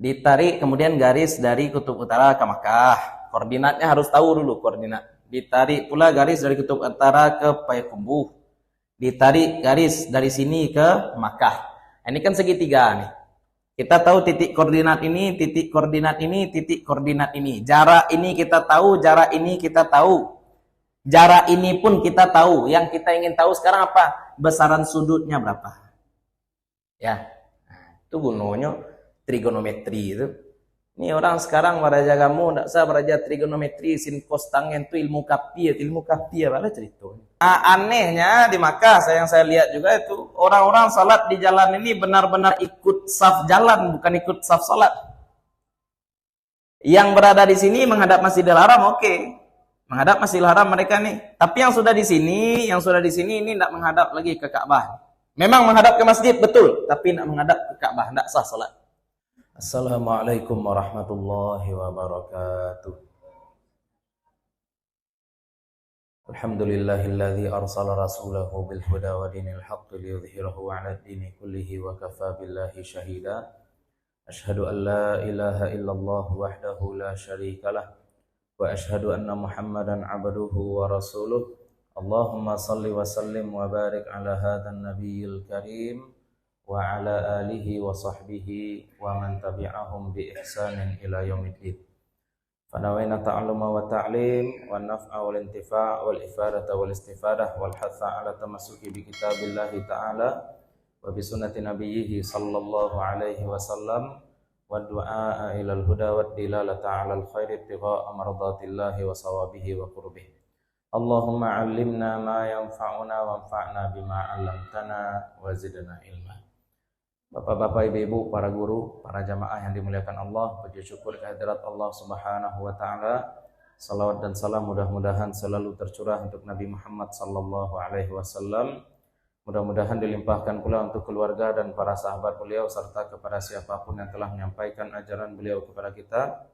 Ditarik kemudian garis dari kutub utara ke Makkah. Koordinatnya harus tahu dulu koordinat. Ditarik pula garis dari kutub utara ke Payakumbuh. Ditarik garis dari sini ke Makkah. Ini kan segitiga nih. Kita tahu titik koordinat ini, titik koordinat ini, titik koordinat ini. Jarak ini kita tahu, jarak ini kita tahu. Jarak ini pun kita tahu. Yang kita ingin tahu sekarang apa? Besaran sudutnya berapa? Ya. Itu gunanya trigonometri itu. Ini orang sekarang belajar kamu tidak usah belajar trigonometri, sin cos tangen itu ilmu kapia apa cerita. Anehnya di Makkah yang saya lihat juga itu orang-orang salat di jalan ini benar-benar ikut saf jalan, bukan ikut saf salat. Yang berada di sini menghadap Masjidil Haram, oke. Menghadap Masjidil Haram mereka nih. Tapi yang sudah di sini ini tidak menghadap lagi ke Ka'bah. Memang menghadap ke masjid betul, tapi tidak menghadap ke Ka'bah, tidak sah salat. Assalamualaikum warahmatullahi wabarakatuh. Alhamdulillahilladzi arsala rasulahu bil huda wa dinil haqqi liyudhhirahu 'ala ad-dini kullihi wa kafaa billahi shahida. Asyhadu an la ilaha illallah wahdahu la syarikalah wa asyhadu anna Muhammadan 'abduhu wa rasuluh. Allahumma salli wa sallim wa barik ala hadzal nabiyil karim wa ala alihi wa sahbihi wa man tabi'ahum bi ihsanin ila yaumiddin. Fanawaina ta'alluma wa ta'lim wa naf'a wal intifa' wal ifadata wal istifadah wal hatha ala tamassuki bi kitabillahi ta'ala wa bi sunnati nabiyhi sallallahu alaihi wasallam wa du'a ila al-huda wa dilalata ala al-khairi ibtigha'a mardatillahi wa sawabihi wa qurbihi. Allahumma 'allimna ma yanfa'una wanfa'na bima 'allamtana wa zidna ilma. Bapak-bapak, ibu-ibu, para guru, para jamaah yang dimuliakan Allah, puji syukur kehadirat Allah Subhanahu wa taala. Salawat dan salam mudah-mudahan selalu tercurah untuk Nabi Muhammad sallallahu alaihi wasallam. Mudah-mudahan dilimpahkan pula untuk keluarga dan para sahabat beliau serta kepada siapapun yang telah menyampaikan ajaran beliau kepada kita.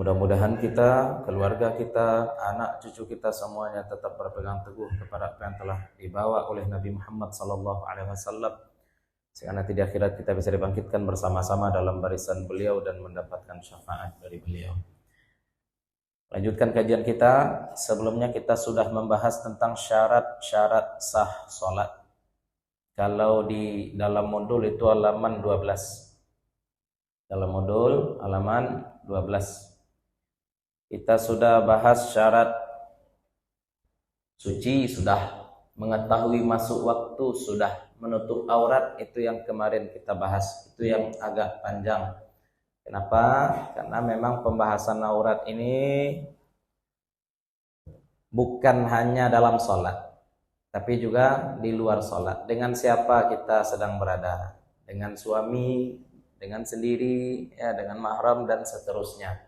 Mudah-mudahan kita, keluarga kita, anak cucu kita semuanya tetap berpegang teguh kepada apa yang telah dibawa oleh Nabi Muhammad sallallahu alaihi wasallam. Sehingga nanti di akhirat kita bisa dibangkitkan bersama-sama dalam barisan beliau dan mendapatkan syafaat dari beliau. Lanjutkan kajian kita. Sebelumnya kita sudah membahas tentang syarat-syarat sah sholat. Kalau di dalam modul itu halaman 12. Dalam modul halaman 12. Kita sudah bahas syarat suci, sudah mengetahui masuk waktu, sudah menutup aurat, itu yang kemarin kita bahas, itu yang agak panjang. Kenapa? Karena memang pembahasan aurat ini bukan hanya dalam sholat, tapi juga di luar sholat. Dengan siapa kita sedang berada? Dengan suami, dengan sendiri, ya, dengan mahram dan seterusnya.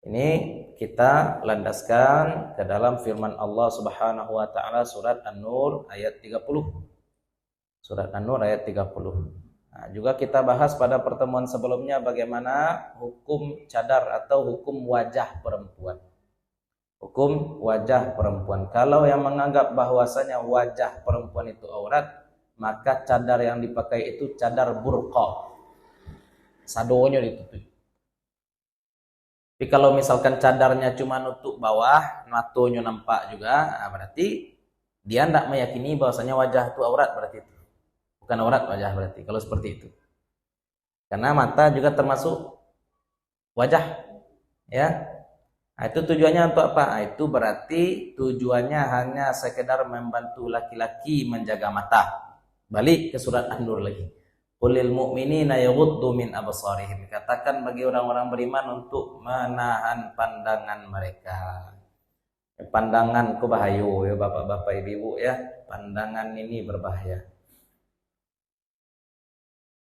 Ini kita landaskan ke dalam firman Allah Subhanahu wa taala surat An-Nur ayat 30. Surat An-Nur ayat 30. Nah, juga kita bahas pada pertemuan sebelumnya bagaimana hukum cadar atau hukum wajah perempuan. Hukum wajah perempuan. Kalau yang menganggap bahwasanya wajah perempuan itu aurat, maka cadar yang dipakai itu cadar burqa. Sadonya ditutup. Tapi kalau misalkan cadarnya cuma nutup bawah, matonya nampak juga, nah berarti dia tidak meyakini bahwasanya wajah itu aurat berarti itu. Bukan aurat wajah berarti kalau seperti itu. Karena mata juga termasuk wajah, ya. Nah, itu tujuannya untuk apa? Nah, itu berarti tujuannya hanya sekedar membantu laki-laki menjaga mata. Balik ke surat An-Nur lagi. Qulil mu'minina yaghuddu min absarihim. Katakan bagi orang-orang beriman untuk menahan pandangan mereka. Pandangan ku bahayu ya bapak-bapak ibu-ibu ya. Pandangan ini berbahaya.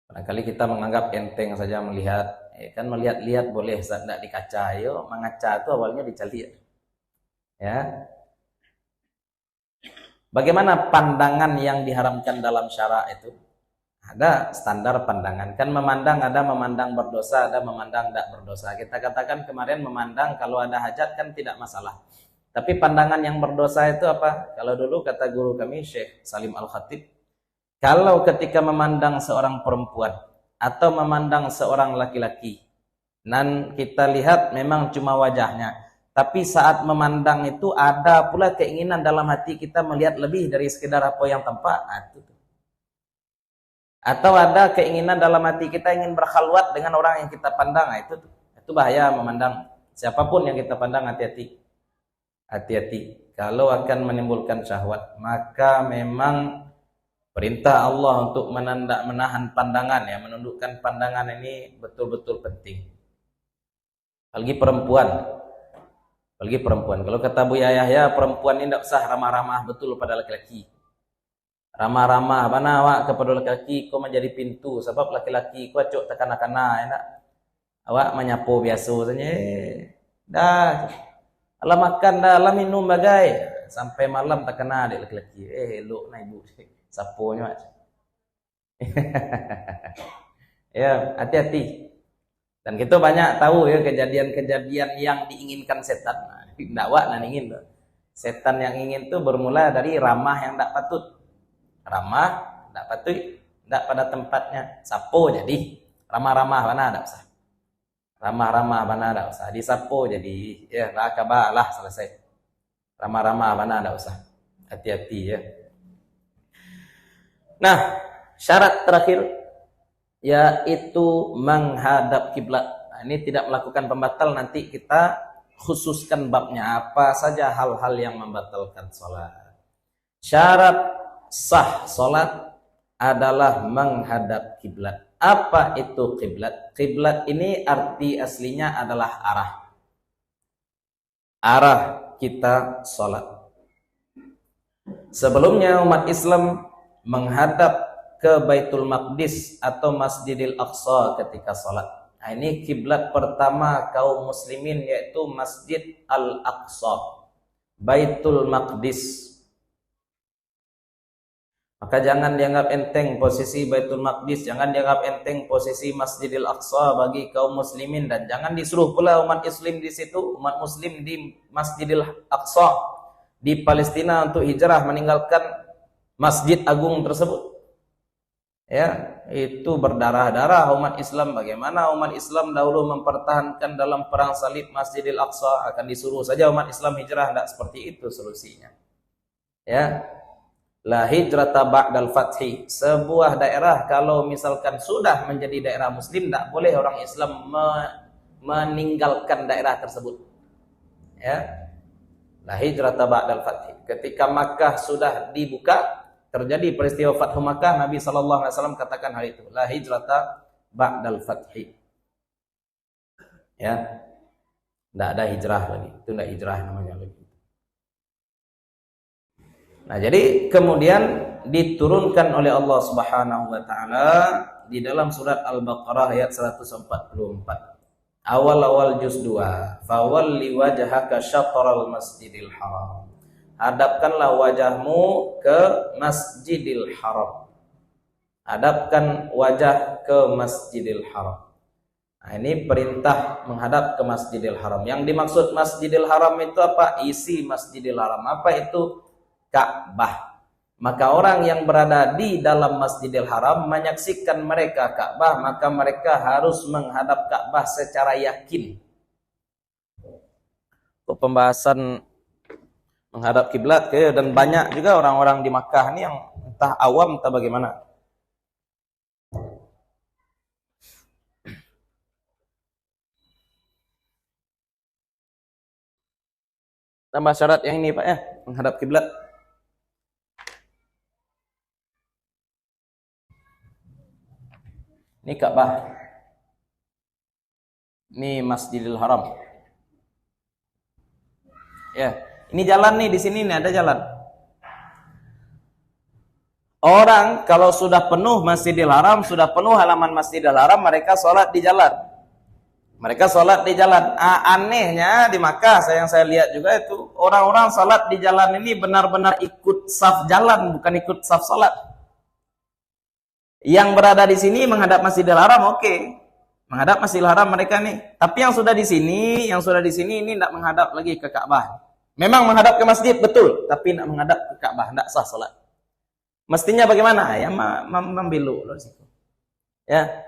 Barangkali kita menganggap enteng saja melihat, ya kan melihat-lihat boleh tidak di kaca. Yo, mengaca itu awalnya dicari. Ya. Bagaimana pandangan yang diharamkan dalam syara itu? Ada standar pandangan. Kan memandang ada memandang berdosa, ada memandang tidak berdosa. Kita katakan kemarin memandang kalau ada hajat kan tidak masalah. Tapi pandangan yang berdosa itu apa? Kalau dulu kata guru kami Syekh Salim Al-Khatib, kalau ketika memandang seorang perempuan atau memandang seorang laki-laki. Dan kita lihat memang cuma wajahnya. Tapi saat memandang itu ada pula keinginan dalam hati kita melihat lebih dari sekedar apa yang tampak. Atau ada keinginan dalam hati kita ingin berkhalwat dengan orang yang kita pandang. Itu bahaya memandang. Siapapun yang kita pandang, hati-hati. Hati-hati. Kalau akan menimbulkan syahwat, maka memang perintah Allah untuk menahan pandangan, ya, menundukkan pandangan ini betul-betul penting. Apalagi perempuan. Kalau kata Buya Yahya, perempuan ini tidak usah ramah-ramah betul pada laki-laki. Ramah-ramah mana awak kepada laki-laki kau menjadi pintu, sebab laki-laki kau cok tekana-kana, ya nak. Awak menyapu biasa saja. Dah. Alam makan dah, alam minum bagai sampai malam tak kena adik laki-laki. Elok nak ibu sapunya macam. Ya, hati-hati. Dan kita banyak tahu ya kejadian-kejadian yang diinginkan setan. Tidak wak nan ingin tuh. Setan yang ingin tuh bermula dari ramah yang tak patut. Ramah tak patut, tak pada tempatnya. Sapu jadi ramah-ramah mana tak usah. Ramah-ramah mana tak usah. Disapu jadi ya rakabalah selesai. Ramah-ramah mana tak usah. Hati-hati ya. Nah, syarat terakhir yaitu menghadap kiblat. Nah, ini tidak melakukan pembatal, nanti kita khususkan babnya apa saja hal-hal yang membatalkan sholat. Syarat sah sholat adalah menghadap kiblat. Apa itu kiblat? Kiblat ini arti aslinya adalah arah. Arah kita sholat. Sebelumnya umat Islam menghadap ke Baitul Maqdis atau Masjidil Aqsa ketika sholat. Nah, ini kiblat pertama kaum muslimin yaitu Masjid Al-Aqsa, Baitul Maqdis. Maka jangan dianggap enteng posisi Baitul Maqdis, jangan dianggap enteng posisi Masjidil Aqsa bagi kaum muslimin, dan jangan disuruh pula umat Islam di situ, umat muslim di Masjidil Aqsa di Palestina untuk hijrah meninggalkan Masjid Agung tersebut. Ya, itu berdarah-darah umat Islam. Bagaimana umat Islam dahulu mempertahankan dalam perang salib Masjidil Aqsa, akan disuruh saja umat Islam hijrah? Tidak seperti itu solusinya. Ya, la hijrata ba'dal fathi. Sebuah daerah kalau misalkan sudah menjadi daerah muslim, tidak boleh orang Islam meninggalkan daerah tersebut. Ya, la hijrata ba'dal fathi. Ketika Makkah sudah dibuka, terjadi peristiwa Fathu Makkah, Nabi SAW katakan hal itu, la hijrata ba'dal fathi. Ya, tidak ada hijrah lagi. Itu tidak hijrah namanya lagi. Nah, jadi kemudian diturunkan oleh Allah Subhanahu wa taala di dalam surat Al-Baqarah ayat 144. Awal-awal juz 2. Fawalli wajhaka syatral masjidil haram. Hadapkanlah wajahmu ke Masjidil Haram. Hadapkan wajah ke Masjidil Haram. Nah, ini perintah menghadap ke Masjidil Haram. Yang dimaksud Masjidil Haram itu apa? Isi Masjidil Haram. Apa itu? Ka'bah. Maka orang yang berada di dalam Masjidil Haram menyaksikan mereka Ka'bah, maka mereka harus menghadap Ka'bah secara yakin. Untuk pembahasan menghadap kiblat dan banyak juga orang-orang di Makkah ini yang entah awam entah bagaimana. Tambah syarat yang ini Pak ya, menghadap kiblat. Ini Ka'bah. Ini Masjidil Haram. Ya. Ini jalan nih, di sini nih ada jalan. Orang kalau sudah penuh Masjidil Haram, sudah penuh halaman Masjidil Haram, mereka sholat di jalan. Mereka sholat di jalan. Anehnya di Makkah, yang saya lihat juga itu, orang-orang sholat di jalan ini benar-benar ikut saf jalan, bukan ikut saf sholat. Yang berada di sini menghadap Masjidil Haram, oke. Menghadap Masjidil Haram mereka nih. Tapi yang sudah di sini ini tidak menghadap lagi ke Ka'bah. Memang menghadap ke masjid betul, tapi nak menghadap ke Ka'bah tidak sah salat. Mestinya bagaimana? Ya membelok loh situ. Ya.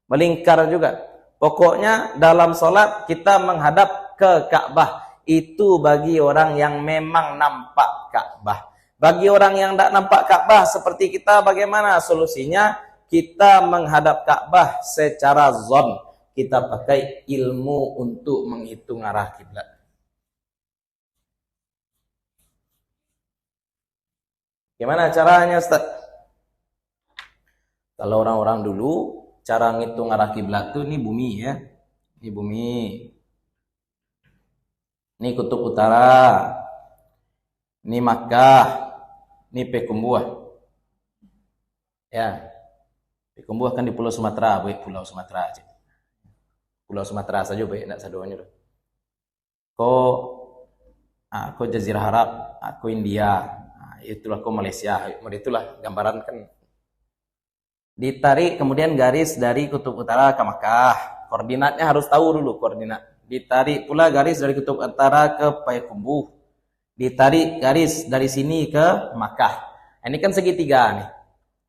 melingkar juga. Pokoknya dalam sholat kita menghadap ke Ka'bah. Itu bagi orang yang memang nampak Ka'bah. Bagi orang yang tidak nampak Ka'bah seperti kita, bagaimana solusinya? Kita menghadap Ka'bah secara zon. Kita pakai ilmu untuk menghitung arah kiblat. Gimana caranya, Ustaz? Kalau orang-orang dulu, cara ngitung arah kiblat tuh, ini bumi ya. Ini bumi. Ini kutub utara. Ini Makkah. Ini Pekumbuah. Ya. Pekumbuah kan di Pulau Sumatera, Pulau Sumatera aja. Pulau Sumatera saja, enggak sadonya. Ko Jazirah Arab, aku India. Itulah ko Malaysia. Itulah gambaran kan. Ditarik kemudian garis dari kutub utara ke Makkah. Koordinatnya harus tahu dulu koordinat. Ditarik pula garis dari kutub utara ke Payakumbuh. Ditarik garis dari sini ke Makkah. Ini kan segitiga nih.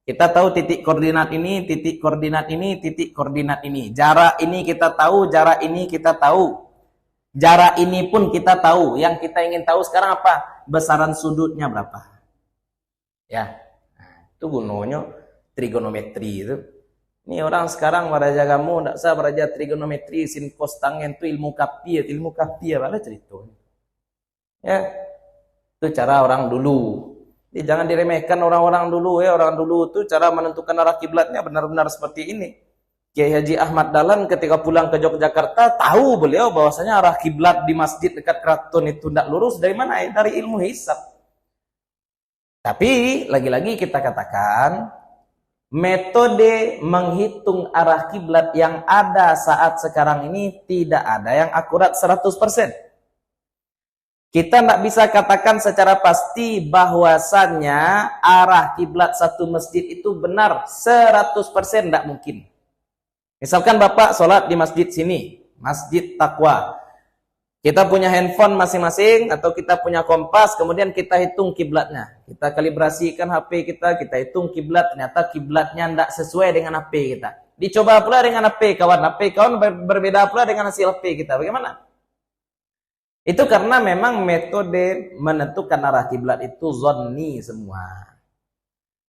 Kita tahu titik koordinat ini, titik koordinat ini, titik koordinat ini. Jarak ini kita tahu, jarak ini kita tahu. Jarak ini pun kita tahu. Yang kita ingin tahu sekarang apa? Besaran sudutnya berapa? Ya. Itu gunanya trigonometri itu. Ini orang sekarang beraja kamu tidak usah beraja trigonometri, sin cos tangen itu ilmu kapi ya, ada cerita. Ya. Itu cara orang dulu. Jadi jangan diremehkan orang-orang dulu ya. Orang dulu itu cara menentukan arah kiblatnya benar-benar seperti ini. Kiai Haji Ahmad Dahlan ketika pulang ke Yogyakarta tahu beliau bahwasanya arah kiblat di masjid dekat keraton itu tidak lurus dari mana ya? Dari ilmu hisab. Tapi lagi-lagi kita katakan metode menghitung arah kiblat yang ada saat sekarang ini tidak ada yang akurat 100%. Kita tidak bisa katakan secara pasti bahwasannya arah kiblat satu masjid itu benar 100%, tidak mungkin. Misalkan Bapak sholat di masjid sini, Masjid Taqwa. Kita punya handphone masing-masing atau kita punya kompas, kemudian kita hitung kiblatnya. Kita kalibrasikan HP kita hitung kiblat, ternyata kiblatnya tidak sesuai dengan HP kita. Dicoba pula dengan HP kawan berbeda pula dengan hasil HP kita. Bagaimana? Itu karena memang metode menentukan arah kiblat itu zonni semua.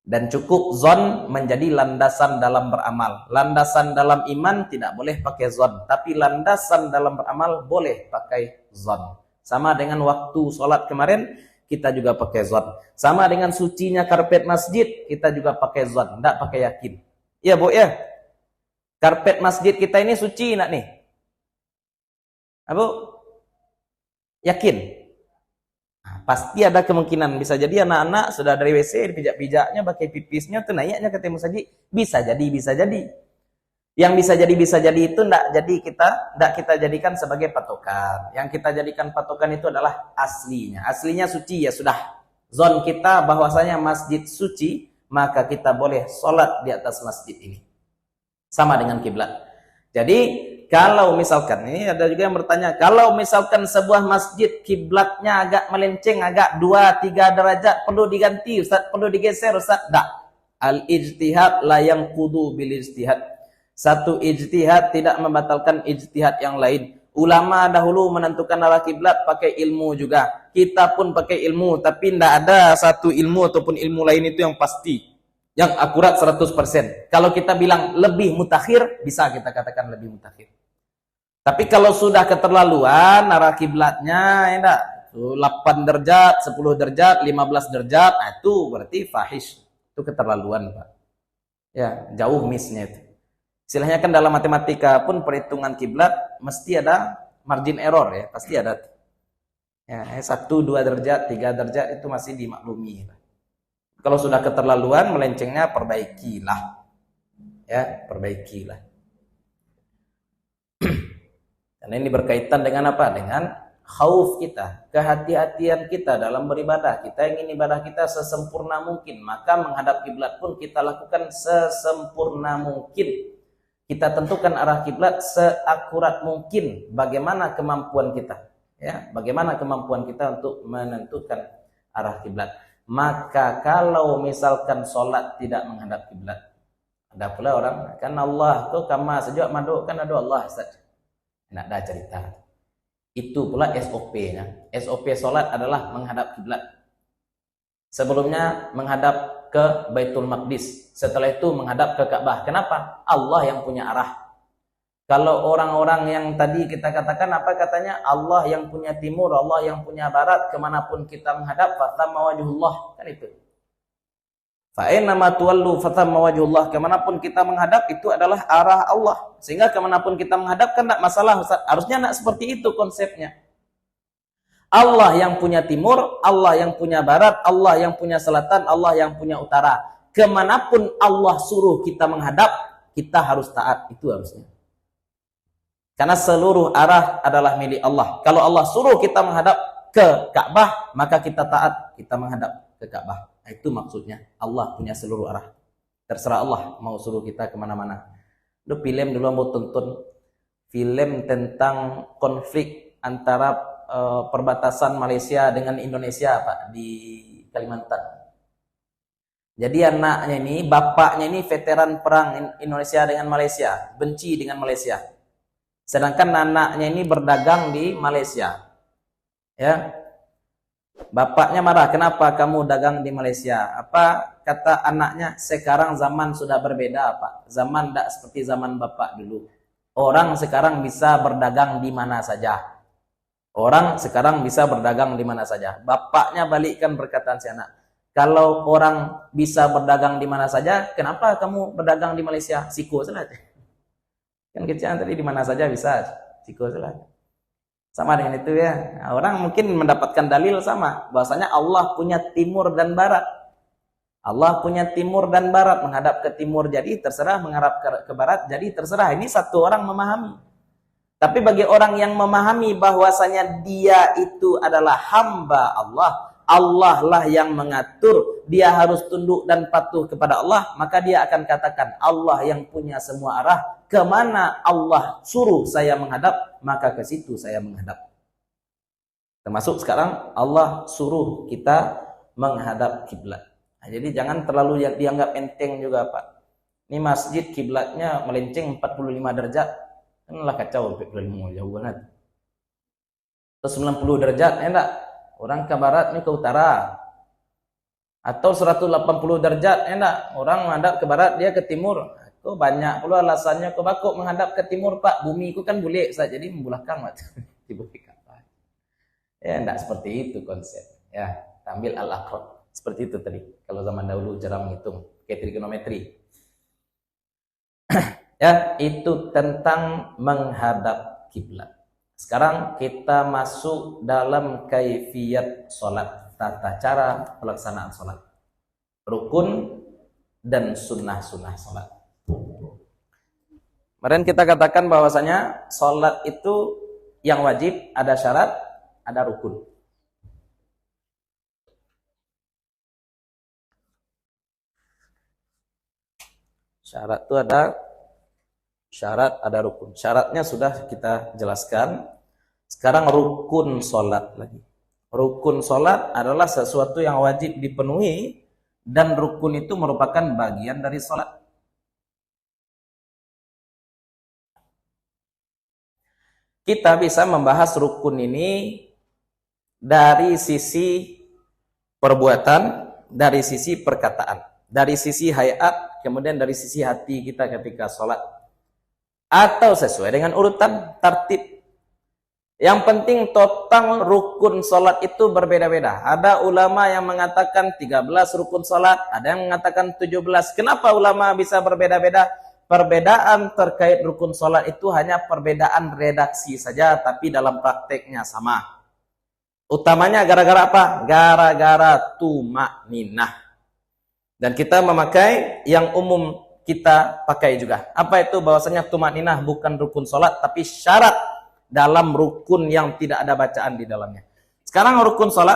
Dan cukup zon menjadi landasan dalam beramal. Landasan dalam iman tidak boleh pakai zon, tapi landasan dalam beramal boleh pakai zon. Sama dengan waktu sholat kemarin, kita juga pakai zon. Sama dengan sucinya karpet masjid, kita juga pakai zon, tidak pakai yakin. Iya Bu ya? Karpet masjid kita ini suci enggak nih? Bu? Yakin? Nah, pasti ada kemungkinan. Bisa jadi anak-anak sudah dari WC, dipijak-pijaknya, pakai pipisnya, tuh naiknya ketemu saja. Bisa jadi. Yang bisa jadi itu tidak kita jadikan sebagai patokan. Yang kita jadikan patokan itu adalah aslinya. Aslinya suci ya sudah. Zon kita bahwasanya masjid suci, maka kita boleh sholat di atas masjid ini. Sama dengan kiblat. Jadi kalau misalkan, ini ada juga yang bertanya, kalau misalkan sebuah masjid kiblatnya agak melenceng, agak 2-3 derajat, perlu diganti Ustaz, perlu digeser Ustaz? Tak. Al-ijtihad la yang kudu bil ijtihad. Satu ijtihad tidak membatalkan ijtihad yang lain. Ulama dahulu menentukan arah kiblat pakai ilmu juga. Kita pun pakai ilmu, tapi tidak ada satu ilmu ataupun ilmu lain itu yang pasti, yang akurat 100%. Kalau kita bilang lebih mutakhir, bisa kita katakan lebih mutakhir. Tapi kalau sudah keterlaluan arah kiblatnya ya 8 derajat, 10 derajat, 15 derajat, nah itu berarti fahish. Itu keterlaluan, Pak. Ya, jauh missnya itu. Istilahnya kan dalam matematika pun perhitungan kiblat mesti ada margin error ya, pasti ada. Ya, 1, 2 derajat, 3 derajat itu masih dimaklumi. Kalau sudah keterlaluan melencengnya perbaikilah. Ya, perbaikilah. Karena ini berkaitan dengan apa? Dengan khauf kita, kehati-hatian kita dalam beribadah. Kita ingin ibadah kita sesempurna mungkin, maka menghadap kiblat pun kita lakukan sesempurna mungkin. Kita tentukan arah kiblat seakurat mungkin. Bagaimana kemampuan kita? Ya, bagaimana kemampuan kita untuk menentukan arah kiblat? Maka kalau misalkan sholat tidak menghadap kiblat, Ada pula orang kan Allah tuh kama sejak madu kan ada Allah Ustaz. Nak ada cerita. Itu pula SOP-nya. SOP salat adalah menghadap kiblat. Sebelumnya menghadap ke Baitul Maqdis, setelah itu menghadap ke Ka'bah. Kenapa? Allah yang punya arah. Kalau orang-orang yang tadi kita katakan apa katanya? Allah yang punya timur, Allah yang punya barat, kemanapun kita menghadap, fathamma wajhullah. Kan itu. Fa'ainama tuwallu fathamma wajhullah. Kemanapun kita menghadap, itu adalah arah Allah. Sehingga kemanapun kita menghadap, kan tidak masalah Ustaz. Harusnya tidak seperti itu konsepnya. Allah yang punya timur, Allah yang punya barat, Allah yang punya selatan, Allah yang punya utara. Kemanapun Allah suruh kita menghadap, kita harus taat. Itu harusnya. Karena seluruh arah adalah milik Allah. Kalau Allah suruh kita menghadap ke Ka'bah, maka kita taat, kita menghadap ke Ka'bah. Itu maksudnya. Allah punya seluruh arah. Terserah Allah mau suruh kita kemana-mana. Lu film dulu mau tonton film tentang konflik antara perbatasan Malaysia dengan Indonesia Pak di Kalimantan. Jadi anaknya ini, bapaknya ini veteran perang Indonesia dengan Malaysia, benci dengan Malaysia. Sedangkan anaknya ini berdagang di Malaysia. Ya. Bapaknya marah, "Kenapa kamu dagang di Malaysia?" Apa kata anaknya? "Sekarang zaman sudah berbeda, Pak. Zaman tidak seperti zaman bapak dulu. Orang sekarang bisa berdagang di mana saja." Orang sekarang bisa berdagang di mana saja. Bapaknya balikkan perkataan si anak. "Kalau orang bisa berdagang di mana saja, kenapa kamu berdagang di Malaysia?" Siko salah. Kan kecil tadi di mana saja bisa. Siko salah. Sama dengan itu ya. Orang mungkin mendapatkan dalil sama. Bahwasanya Allah punya timur dan barat. Allah punya timur dan barat. Menghadap ke timur jadi terserah. Menghadap ke barat jadi terserah. Ini satu orang memahami. Tapi bagi orang yang memahami bahwasanya dia itu adalah hamba Allah, Allah lah yang mengatur, dia harus tunduk dan patuh kepada Allah, maka dia akan katakan, Allah yang punya semua arah, kemana Allah suruh saya menghadap, maka ke situ saya menghadap. Termasuk sekarang Allah suruh kita menghadap kiblat. Nah, jadi jangan terlalu dianggap enteng juga Pak. Ini masjid kiblatnya melenceng 45 derajat. Lah kacau mau jauh banget. Terus 90 derajat enggak? Orang ke barat ini ke utara. Atau 180 derajat enggak? Orang menghadap ke barat dia ke timur. Kok banyak pula alasannya kok bakok menghadap ke timur Pak. Bumi ku kan bulik saja jadi membulahkan waktu. Ya enggak seperti itu konsep. Ya, ambil al-aqrab. Seperti itu tadi. Kalau zaman dahulu cara menghitung kayak trigonometri. Ya, itu tentang menghadap kiblat. Sekarang kita masuk dalam kaifiyat salat, tata cara pelaksanaan salat. Rukun dan sunnah-sunnah salat. Kemarin kita katakan bahwasanya salat itu yang wajib ada syarat, ada rukun. Syarat itu ada syarat, ada rukun. Syaratnya sudah kita jelaskan. Sekarang rukun sholat lagi. Rukun sholat adalah sesuatu yang wajib dipenuhi dan rukun itu merupakan bagian dari sholat. Kita bisa membahas rukun ini dari sisi perbuatan, dari sisi perkataan, dari sisi hayat, kemudian dari sisi hati kita ketika sholat. Atau sesuai dengan urutan tartib. Yang penting total rukun sholat itu berbeda-beda. Ada ulama yang mengatakan 13 rukun sholat, ada yang mengatakan 17. Kenapa ulama bisa berbeda-beda? Perbedaan terkait rukun sholat itu hanya perbedaan redaksi saja, tapi dalam prakteknya sama. Utamanya gara-gara apa? Gara-gara tumakninah. Dan kita memakai yang umum kita pakai juga. Apa itu? Bahwasanya tumakninah bukan rukun sholat, tapi syarat dalam rukun yang tidak ada bacaan di dalamnya. Sekarang rukun sholat,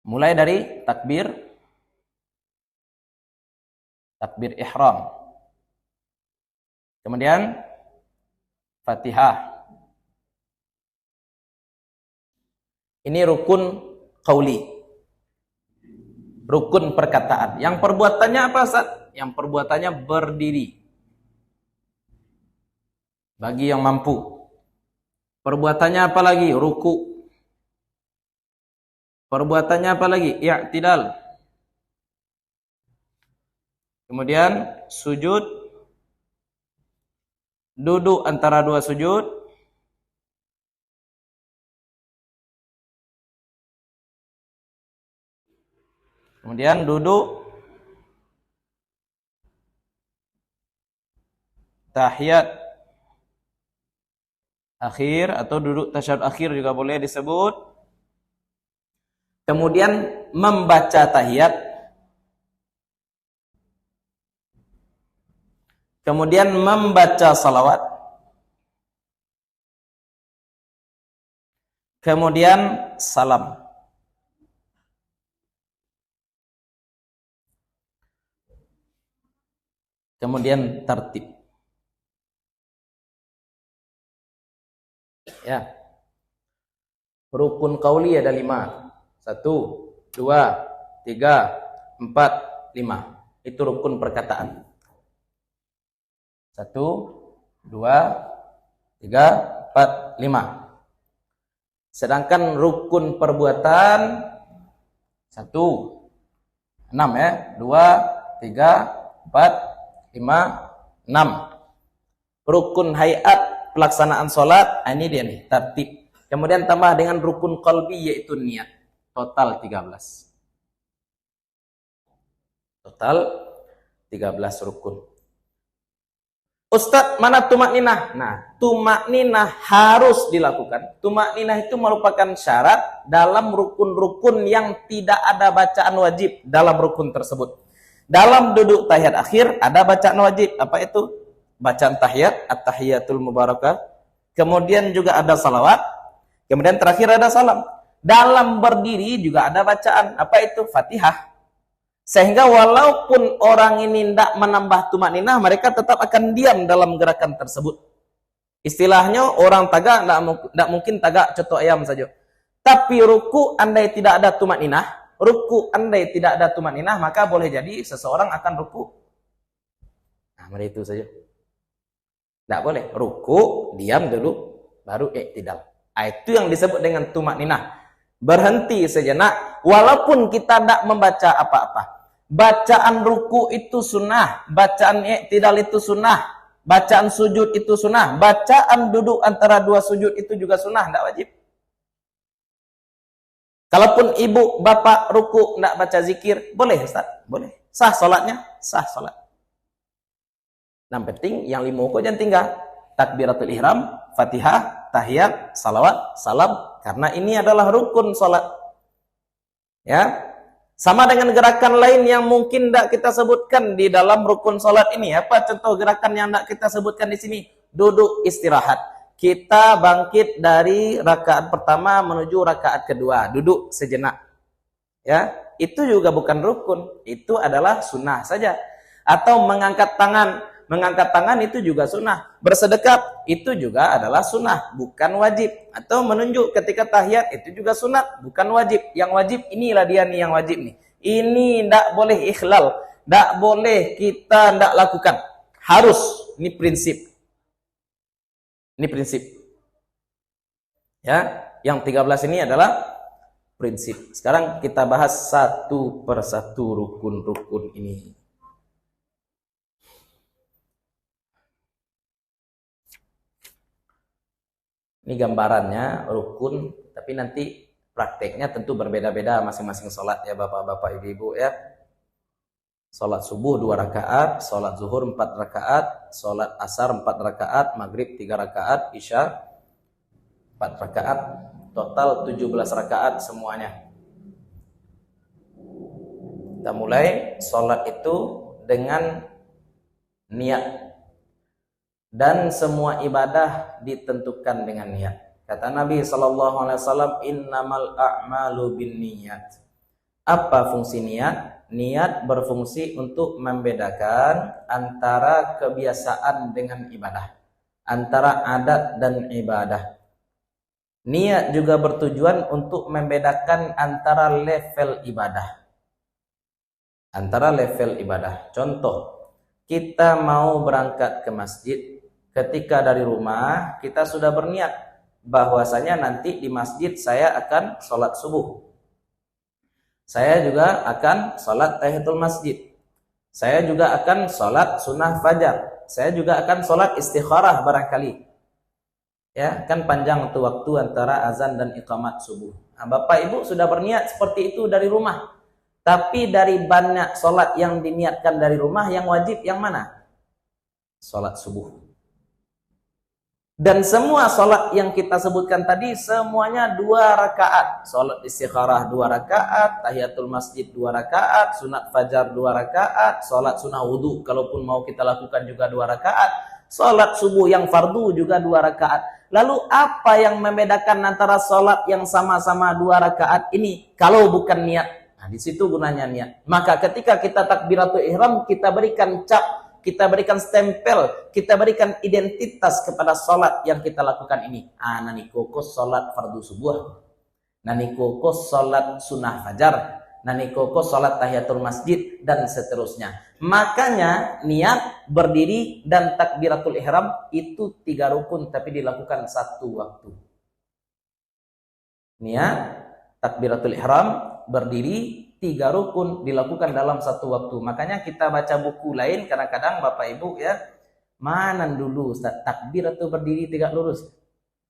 mulai dari takbir ihram, kemudian Fatihah. Ini rukun qauli. Rukun perkataan. Yang perbuatannya apa, Ustaz? Yang perbuatannya berdiri. Bagi yang mampu. Perbuatannya apa lagi? Ruku. Perbuatannya apa lagi? I'tidal. Kemudian sujud. Duduk antara dua sujud. Kemudian duduk. Tahiyat akhir atau duduk tasyahud akhir juga boleh disebut. Kemudian membaca tahiyat. Kemudian membaca salawat. Kemudian salam. Kemudian tertib. Ya. Rukun qauli ada 5. 1, 2, 3, 4, 5. Itu rukun perkataan. 1, 2, 3, 4, 5. Sedangkan rukun perbuatan 1, 6 ya. 2, 3, 4, 5, 6. Rukun hayat pelaksanaan sholat, ini dia nih, tertib. Kemudian tambah dengan rukun qalbi yaitu niat. Total 13. Total 13 rukun. Ustadz, mana tumakninah? Nah, tumakninah harus dilakukan. Tumakninah itu merupakan syarat dalam rukun-rukun yang tidak ada bacaan wajib dalam rukun tersebut. Dalam duduk tahiyat akhir ada bacaan wajib. Apa itu? Bacaan tahiyat, at-tahiyatul mubarakah. Kemudian juga ada salawat. Kemudian terakhir ada salam. Dalam berdiri juga ada bacaan. Apa itu? Fatihah. Sehingga walaupun orang ini tidak menambah tumakninah, mereka tetap akan diam dalam gerakan tersebut. Istilahnya orang tagak tidak mungkin tagak coto ayam saja. Tapi ruku andai tidak ada tumakninah, maka boleh jadi seseorang akan ruku. Nah, itu saja. Tidak boleh. Ruku, diam dulu, baru i'tidal. Itu yang disebut dengan tumakninah. Berhenti sejenak, walaupun kita tidak membaca apa-apa. Bacaan ruku itu sunnah, bacaan i'tidal itu sunnah, bacaan sujud itu sunnah, bacaan duduk antara dua sujud itu juga sunnah, tidak wajib. Kalaupun ibu, bapak ruku tidak baca zikir, boleh Ustaz, boleh. Sah salatnya, sah salat. Yang penting yang 5 pokok jangan tinggal. Takbiratul ihram, Fatihah, tahiyat, salawat, salam, karena ini adalah rukun salat. Ya. Sama dengan gerakan lain yang mungkin tidak kita sebutkan di dalam rukun salat ini. Apa contoh gerakan yang tidak kita sebutkan di sini? Duduk istirahat. Kita bangkit dari rakaat pertama menuju rakaat kedua. Duduk sejenak. Ya, itu juga bukan rukun. Itu adalah sunnah saja. Atau mengangkat tangan. Mengangkat tangan itu juga sunnah. Bersedekap itu juga adalah sunnah, bukan wajib. Atau menunjuk ketika tahiyat itu juga sunat, bukan wajib. Yang wajib inilah dia nih yang wajib nih. Ini tidak boleh ikhlal, tidak boleh kita tidak lakukan. Harus, ini prinsip. Ini prinsip. Ya, yang 13 ini adalah prinsip. Sekarang kita bahas satu persatu rukun-rukun ini. Ini gambarannya rukun, tapi nanti prakteknya tentu berbeda-beda masing-masing sholat ya bapak-bapak ibu-ibu ya. Sholat subuh 2 rakaat, sholat zuhur 4 rakaat, sholat asar 4 rakaat, maghrib 3 rakaat, isya 4 rakaat, total 17 rakaat semuanya. Kita mulai sholat itu dengan niat. Dan semua ibadah ditentukan dengan niat. Kata Nabi SAW, innamal a'malu binniyat. Apa fungsi niat? Niat berfungsi untuk membedakan antara kebiasaan dengan ibadah. Antara adat dan ibadah. Niat juga bertujuan untuk membedakan antara level ibadah. antara level ibadah. Contoh, kita mau berangkat ke masjid, ketika dari rumah kita sudah berniat bahwasanya nanti di masjid saya akan sholat subuh. Saya juga akan sholat tahiyatul masjid. Saya juga akan sholat sunnah fajar. Saya juga akan sholat istikharah barangkali. Ya, kan panjang tuh waktu antara azan dan iqamat subuh. Nah, Bapak Ibu sudah berniat seperti itu dari rumah. Tapi dari banyak sholat yang diniatkan dari rumah, yang wajib yang mana? Sholat subuh. Dan semua sholat yang kita sebutkan tadi semuanya 2 rakaat. Sholat istikharah 2 rakaat, tahiyatul masjid 2 rakaat, sunat fajar 2 rakaat, sholat sunnah wudhu kalaupun mau kita lakukan juga 2 rakaat, sholat subuh yang fardu juga 2 rakaat. Lalu apa yang membedakan antara sholat yang sama-sama 2 rakaat ini kalau bukan niat? Nah, di situ gunanya niat. Maka ketika kita takbiratul ihram, kita berikan cap, kita berikan stempel, kita berikan identitas kepada sholat yang kita lakukan ini. Nani kokos sholat fardu subuh, nani kokos sholat sunnah fajar, nani kokos sholat tahiyatul masjid, dan seterusnya. Makanya niat, berdiri, dan takbiratul ihram itu 3 rukun tapi dilakukan satu waktu. Niat, takbiratul ihram, berdiri, 3 rukun dilakukan dalam satu waktu. Makanya kita baca buku lain kadang-kadang Bapak Ibu ya, mana dulu Ustaz, takbir atau berdiri tegak lurus?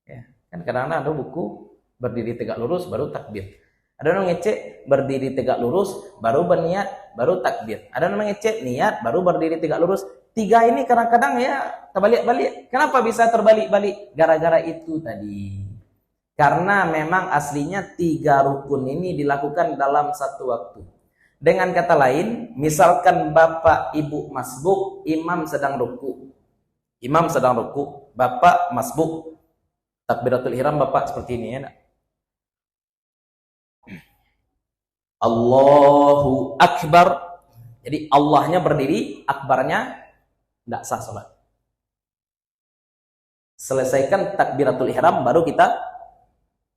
Ya, kan kadang-kadang ada buku berdiri tegak lurus baru takbir. Ada orang ngecek berdiri tegak lurus baru berniat baru takbir. Ada orang ngecek niat baru berdiri tegak lurus. 3 ini kadang-kadang ya terbalik-balik. Kenapa bisa terbalik-balik? Gara-gara itu tadi. Karena memang aslinya 3 rukun ini dilakukan dalam satu waktu. Dengan kata lain, misalkan Bapak Ibu masbuk, imam sedang ruku. Imam sedang ruku, Bapak masbuk. Takbiratul ihram Bapak seperti ini ya. Allahu Akbar. Jadi Allahnya berdiri, akbarnya tidak sah sholat. Selesaikan takbiratul ihram baru kita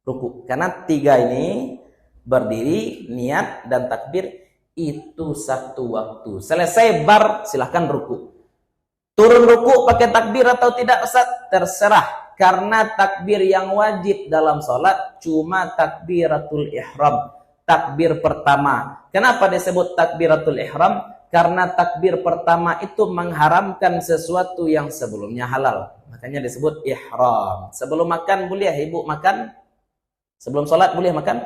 ruku. Karena 3 ini berdiri, niat, dan takbir itu satu waktu. Selesai bar silahkan ruku. Turun ruku pakai takbir atau tidak Ustaz? Terserah. Karena takbir yang wajib dalam sholat cuma takbiratul ihram. Takbir pertama. Kenapa disebut takbiratul ihram? Karena takbir pertama itu mengharamkan sesuatu yang sebelumnya halal. Makanya disebut ihram. Sebelum makan boleh ibu makan? Sebelum sholat boleh makan?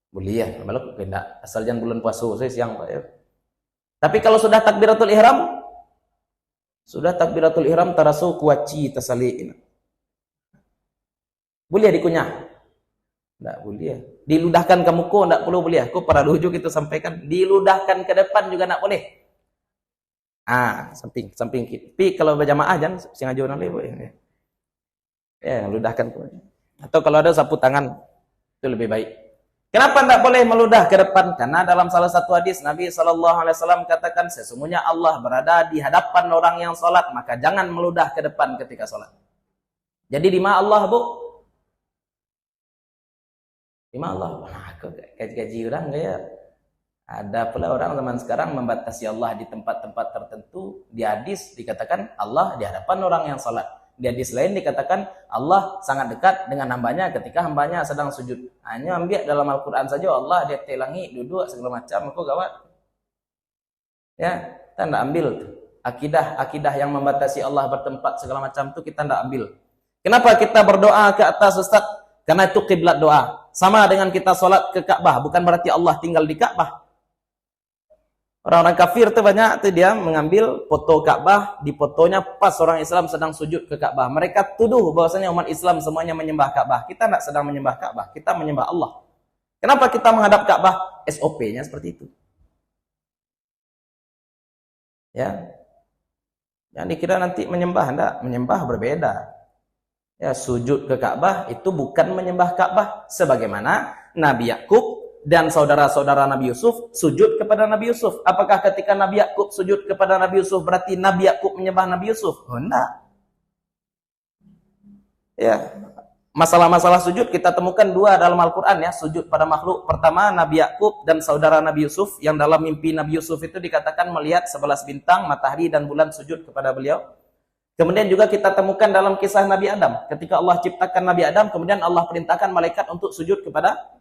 Boleh ya, malah tidak. Asal jangan bulan puasa, saya siang Pak ya. Tapi kalau sudah takbiratul ihram, tarasu kuaci tasaliin. Boleh dikunyah? Tidak boleh. Diludahkan ke muka, tidak perlu boleh. Aku para rujuk itu sampaikan, diludahkan ke depan juga tidak boleh. Samping. Tapi kalau berjamaah jangan sengaja orang lain. Ya, ludahkan. Atau kalau ada sapu tangan itu lebih baik. Kenapa tidak boleh meludah ke depan? Karena dalam salah satu hadis Nabi SAW katakan sesungguhnya Allah berada di hadapan orang yang sholat, maka jangan meludah ke depan ketika sholat. Jadi di mana Allah Bu? Di mana Allah? Aku gaji orang kayak ada pula orang zaman sekarang membatasi Allah di tempat-tempat tertentu. Di hadis dikatakan Allah di hadapan orang yang sholat. Di hadis lain dikatakan Allah sangat dekat dengan hambanya ketika hambanya sedang sujud. Hanya ambil dalam Al-Quran saja Allah dia telangi, duduk segala macam, aku gawat. Ya, kita tidak ambil tuh. Akidah yang membatasi Allah bertempat segala macam itu kita tidak ambil. Kenapa kita berdoa ke atas Ustaz? Karena itu kiblat doa. Sama dengan kita sholat ke Ka'bah, bukan berarti Allah tinggal di Ka'bah. Orang-orang kafir itu banyak tuh dia mengambil foto Ka'bah, di fotonya pas orang Islam sedang sujud ke Ka'bah. Mereka tuduh bahwasanya umat Islam semuanya menyembah Ka'bah. Kita tidak sedang menyembah Ka'bah, kita menyembah Allah. Kenapa kita menghadap Ka'bah? SOP-nya seperti itu. Ya. Yang dikira nanti menyembah, enggak, menyembah berbeda. Ya, sujud ke Ka'bah itu bukan menyembah Ka'bah sebagaimana Nabi Yakub dan saudara-saudara Nabi Yusuf sujud kepada Nabi Yusuf. Apakah ketika Nabi Yakub sujud kepada Nabi Yusuf berarti Nabi Yakub menyembah Nabi Yusuf? Oh, enggak. Ya, masalah-masalah sujud kita temukan dua dalam Al-Quran ya, sujud pada makhluk. Pertama Nabi Yakub dan saudara Nabi Yusuf, yang dalam mimpi Nabi Yusuf itu dikatakan melihat 11 bintang, matahari dan bulan sujud kepada beliau. Kemudian juga kita temukan dalam kisah Nabi Adam, ketika Allah ciptakan Nabi Adam, kemudian Allah perintahkan malaikat untuk sujud kepada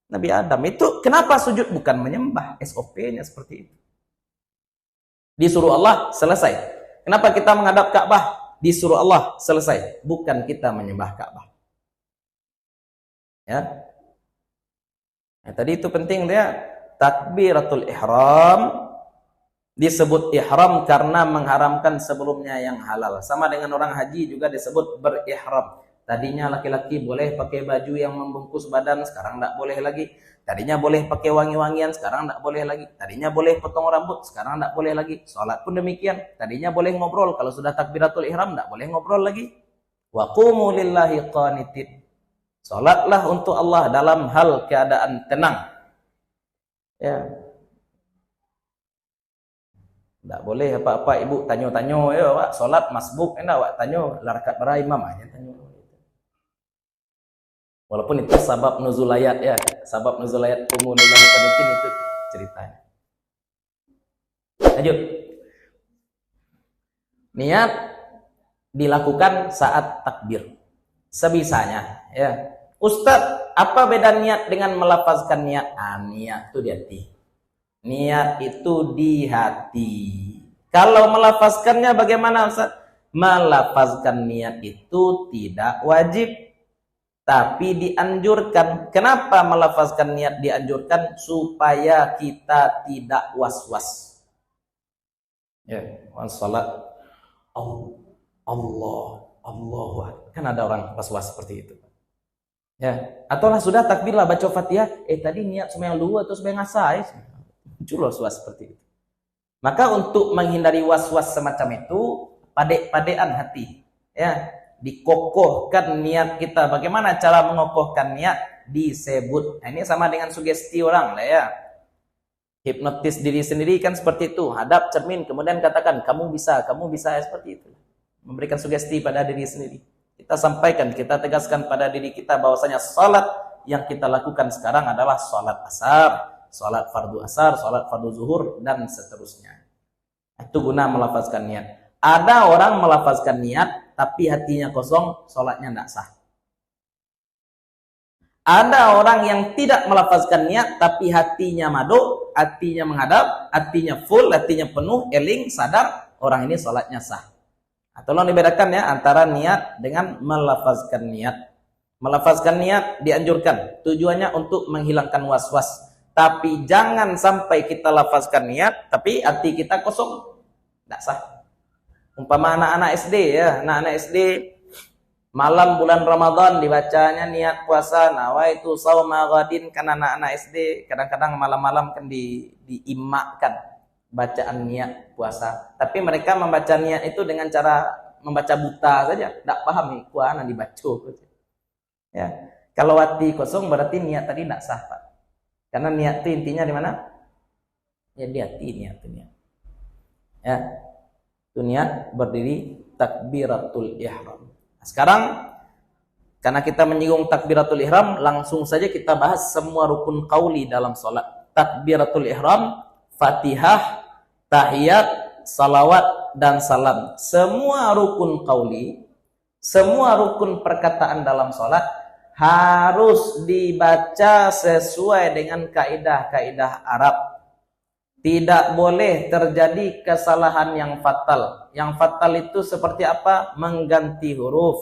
Nabi Adam. Itu kenapa sujud? Bukan menyembah, SOP-nya seperti itu. Disuruh Allah, selesai. Kenapa kita menghadap Ka'bah? Disuruh Allah, selesai. Bukan kita menyembah Ka'bah. Ya. Nah, tadi itu penting dia, takbiratul ihram disebut ihram karena mengharamkan sebelumnya yang halal. Sama dengan orang haji juga disebut berihram. Tadinya laki-laki boleh pakai baju yang membungkus badan, sekarang tidak boleh lagi. Tadinya boleh pakai wangi-wangian, sekarang tidak boleh lagi. Tadinya boleh potong rambut, sekarang tidak boleh lagi. Sholat pun demikian. Tadinya boleh ngobrol, kalau sudah takbiratul ihram tidak boleh ngobrol lagi. Wa qumu lillahi qanitin. Sholatlah untuk Allah dalam hal keadaan tenang. Ya. Tidak boleh apa-apa ibu tanyo-tanyo, ya Wak, sholat masbuk, enak Wak tanyo, larakat para imam aja tanyo. Walaupun itu sabab nuzul ayat ya, sabab nuzul ayat qumu lillahi qanitin itu ceritanya. Lanjut. Niat dilakukan saat takbir. Sebisanya ya. Ustaz, apa beda niat dengan melafazkan niat? Niat itu di hati. Niat itu di hati. Kalau melafazkannya bagaimana Ustaz? Melafazkan niat itu tidak wajib, tapi dianjurkan. Kenapa melafazkan niat dianjurkan? Supaya kita tidak was-was. Ya, salat Allahu Akbar. Kan ada orang was-was seperti itu. Ya, atau sudah takbir lah baca Fatihah, tadi niat sembahyang dulu atau sembahyang asar. Muncul was-was seperti itu. Maka untuk menghindari was-was semacam itu, pade-padean hati. Ya, dikokohkan niat kita. Bagaimana cara mengokohkan niat? Disebut. Nah, ini sama dengan sugesti orang lah ya. Hipnotis diri sendiri kan seperti itu. Hadap cermin kemudian katakan kamu bisa ya, seperti itu. Memberikan sugesti pada diri sendiri. Kita sampaikan, kita tegaskan pada diri kita bahwasanya salat yang kita lakukan sekarang adalah salat asar, salat fardu asar, salat fardu zuhur dan seterusnya. Itu guna melafazkan niat. Ada orang melafazkan niat tapi hatinya kosong, salatnya tidak sah. Ada orang yang tidak melafazkan niat tapi hatinya madu, hatinya menghadap, hatinya full, hatinya penuh, eling, sadar, orang ini salatnya sah. Tolong dibedakan ya antara niat dengan melafazkan niat. Melafazkan niat dianjurkan, tujuannya untuk menghilangkan was-was. Tapi jangan sampai kita lafazkan niat tapi hati kita kosong, tidak sah. Umpama anak-anak SD ya, anak-anak SD malam bulan Ramadan dibacanya niat puasa, nawaitu shauma ghadin. Kan anak-anak SD kadang-kadang malam-malam kan diimakkan bacaan niat puasa. Tapi mereka membaca niat itu dengan cara membaca buta saja, tidak paham kuana dibaca. Ya, kalau hati kosong berarti niat tadi tidak sah, Pak. Karena niat itu intinya di mana? Ya di hati niat. Ya, itu niat berdiri takbiratul ihram. Nah, sekarang karena kita menyinggung takbiratul ihram, langsung saja kita bahas semua rukun qauli dalam salat. Takbiratul ihram, Fatihah, tahiyat, salawat dan salam. Semua rukun qauli, semua rukun perkataan dalam salat harus dibaca sesuai dengan kaidah-kaidah Arab. Tidak boleh terjadi kesalahan yang fatal. Yang fatal itu seperti apa? Mengganti huruf,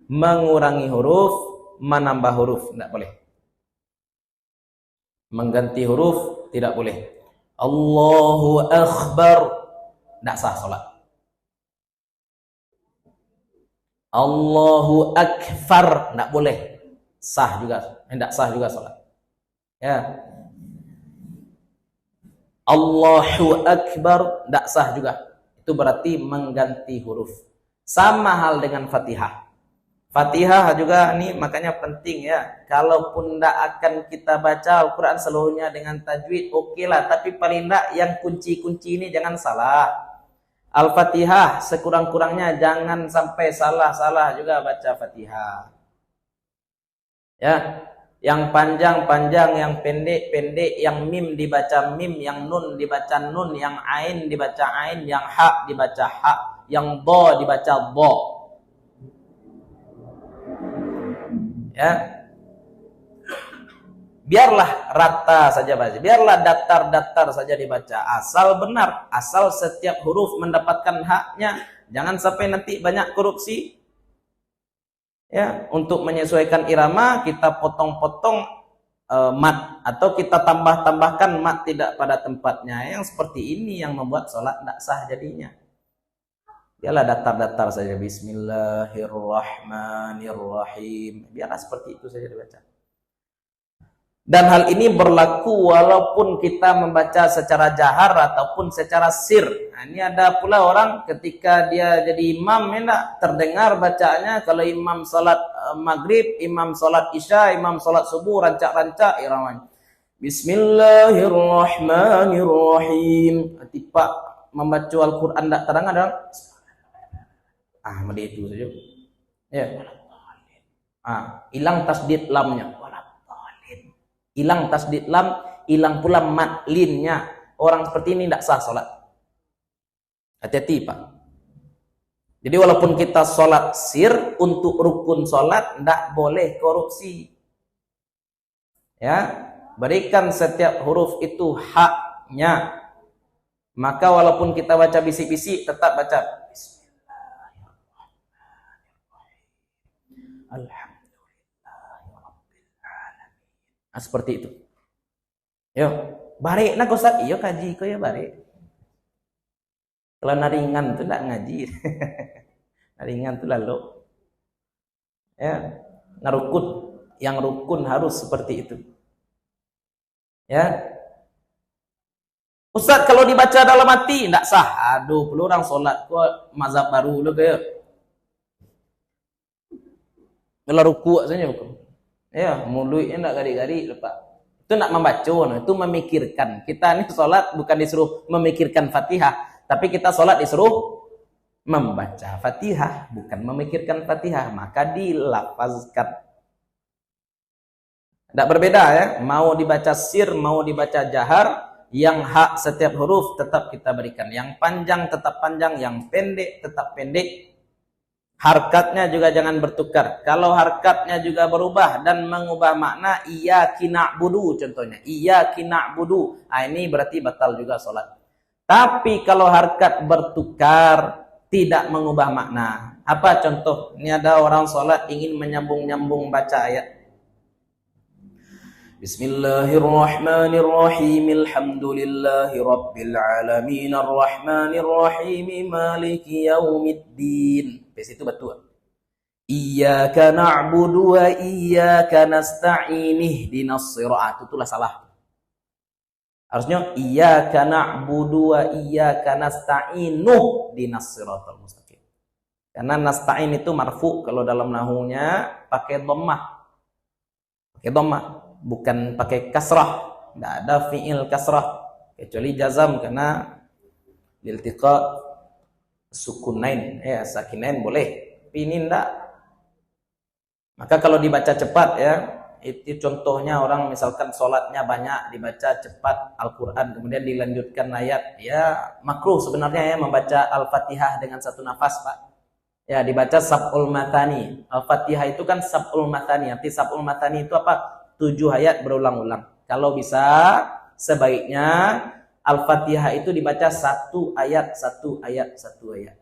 mengurangi huruf, menambah huruf. Tidak boleh. Mengganti huruf tidak boleh. Allahu Akbar, tidak sah salat. Allahu Akbar, tidak boleh. Sah juga, tidak sah juga salat. Ya. Allahu Akbar, tidak sah juga. Itu berarti mengganti huruf. Sama hal dengan Fatihah. Fatihah juga ini makanya penting ya. Kalaupun tidak akan kita baca Al-Quran seluruhnya dengan tajwid, oke lah. Tapi paling tidak yang kunci-kunci ini jangan salah. Al-Fatihah sekurang-kurangnya jangan sampai salah-salah juga baca Fatihah. Ya, yang panjang-panjang, yang pendek-pendek, yang mim dibaca mim, yang nun dibaca nun, yang ain dibaca ain, yang ha dibaca ha, yang do dibaca do. Ya, biarlah rata saja baca, biarlah datar-datar saja dibaca, asal benar, asal setiap huruf mendapatkan haknya, jangan sampai nanti banyak korupsi. Ya, untuk menyesuaikan irama kita potong-potong mat atau kita tambah-tambahkan mat tidak pada tempatnya. Yang seperti ini yang membuat sholat tidak sah jadinya. Biarlah datar-datar saja, Bismillahirrahmanirrahim. Biarlah seperti itu saja dibaca. Dan hal ini berlaku walaupun kita membaca secara jahar ataupun secara sir. Nah, ini ada pula orang ketika dia jadi imam, ya, terdengar bacaannya. Kalau imam salat maghrib, imam salat isya, imam salat subuh, rancak-rancak iramanya. Bismillahirrahmanirrahim. Tiba membaca Al-Quran tidak terang ada. Mesti itu saja. Ya. Hilang tasdid lamnya. Hilang tasdid lam, hilang pula mat linnya. Orang seperti ini tidak sah salat. Hati-hati, Pak. Jadi walaupun kita salat sir, untuk rukun salat tidak boleh korupsi. Ya, berikan setiap huruf itu haknya. Maka walaupun kita baca bisik-bisik, tetap baca Alhamdulillahirrabbilalamin. Seperti itu. Yo, barek nak Ustaz, iyo kaji ko ya barek. Kalau naringan tu tak ngaji. Naringan tu lalu. Ya, ngarukun, yang rukun harus seperti itu. Ya. Ustaz kalau dibaca dalam hati tidak sah. Aduh, perlu orang solat kok mazhab baru lo kayak. Kalau ruku' saja bukan. Ya, mulutnya enggak garik-garik lepas. Itu nak membaca, itu memikirkan. Kita ini sholat bukan disuruh memikirkan Fatihah, tapi kita sholat disuruh membaca Fatihah, bukan memikirkan Fatihah. Maka dilafazkan. Tidak berbeda ya, mau dibaca sir, mau dibaca jahar, yang hak setiap huruf tetap kita berikan. Yang panjang tetap panjang, yang pendek tetap pendek. Harkatnya juga jangan bertukar. Kalau harkatnya juga berubah dan mengubah makna, iyyaki na'budu contohnya. Iyyaki na'budu. Ini berarti batal juga sholat. Tapi kalau harkat bertukar, tidak mengubah makna. Apa contoh? Ini ada orang sholat ingin menyambung-nyambung baca ayat. Bismillahirrahmanirrahim. Alhamdulillahi rabbil alamin. Arrahmanirrahim. Maliki yaumiddin. Di situ betul. Iyyaka na'budu wa iyyaka nasta'in. Ihdinas shiratal. Itulah salah. Harusnya iyyaka na'budu wa iyyaka nasta'in. Ihdinas shiratal mustaqim. Karena nasta'in itu marfu, kalau dalam nahunya pakai dhammah. Pakai dhammah. Bukan pakai kasrah, tidak ada fi'il kasrah kecuali jazam karena liltiqa sukunain, ya sakinain boleh, tapi ini tidak. Maka kalau dibaca cepat ya, itu contohnya orang misalkan sholatnya banyak dibaca cepat Al-Quran kemudian dilanjutkan ayat, ya makruh sebenarnya ya membaca Al-Fatihah dengan satu nafas, Pak. Ya dibaca sab'ul mathani. Al-Fatihah itu kan sab'ul mathani. Arti sab'ul mathani itu apa? 7 ayat berulang-ulang. Kalau bisa sebaiknya Al-Fatihah itu dibaca 1 ayat, 1 ayat, 1 ayat.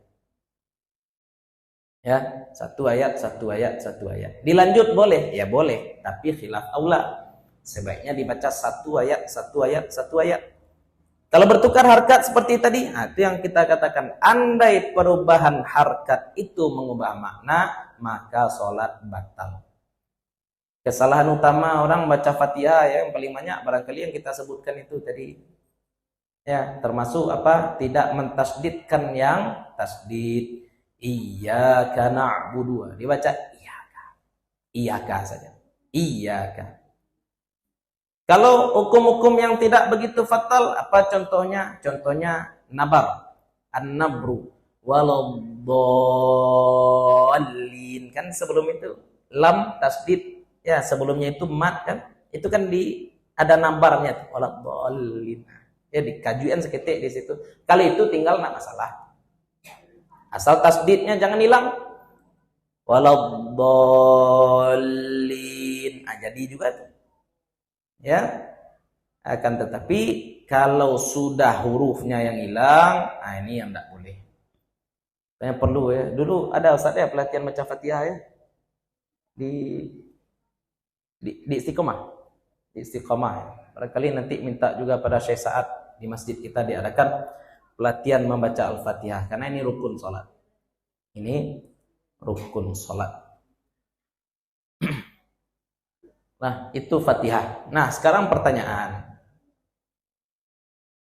Ya, 1 ayat, 1 ayat, 1 ayat. Dilanjut boleh? Ya boleh, tapi khilaf aula. Sebaiknya dibaca 1 ayat, 1 ayat, 1 ayat. Kalau bertukar harkat seperti tadi, itu yang kita katakan, andai perubahan harkat itu mengubah makna, maka sholat batal. Kesalahan utama orang baca Fatihah ya, yang paling banyak barangkali yang kita sebutkan itu tadi. Ya, termasuk apa? Tidak mentasdidkan yang tasdid. Iyyaka na'budu. Dibaca iyyaka. Iyyaka saja. Iyyaka. Kalau hukum-hukum yang tidak begitu fatal, apa contohnya? Contohnya nabar. An-nabru. Waladhdallin. Kan sebelum itu lam tasdid Ya, sebelumnya itu mat kan. Itu kan ada nambarnya waladhdallin. Ya, di kajuan seketik di situ. Kali itu tinggal nak masalah. Asal tasdidnya jangan hilang. Waladhdallin. Jadi juga tuh. Ya. Akan tetapi kalau sudah hurufnya yang hilang, ini yang tidak boleh. Yang perlu ya. Dulu ada Ustaz ya pelatihan baca Fatihah ya. Di Istiqomah. Di Istiqomah ya. Barangkali nanti minta juga pada Syekh Sa'ad di masjid kita diadakan pelatihan membaca Al-Fatihah karena ini rukun salat. Ini rukun salat. Nah, itu Fatihah. Nah, sekarang pertanyaan.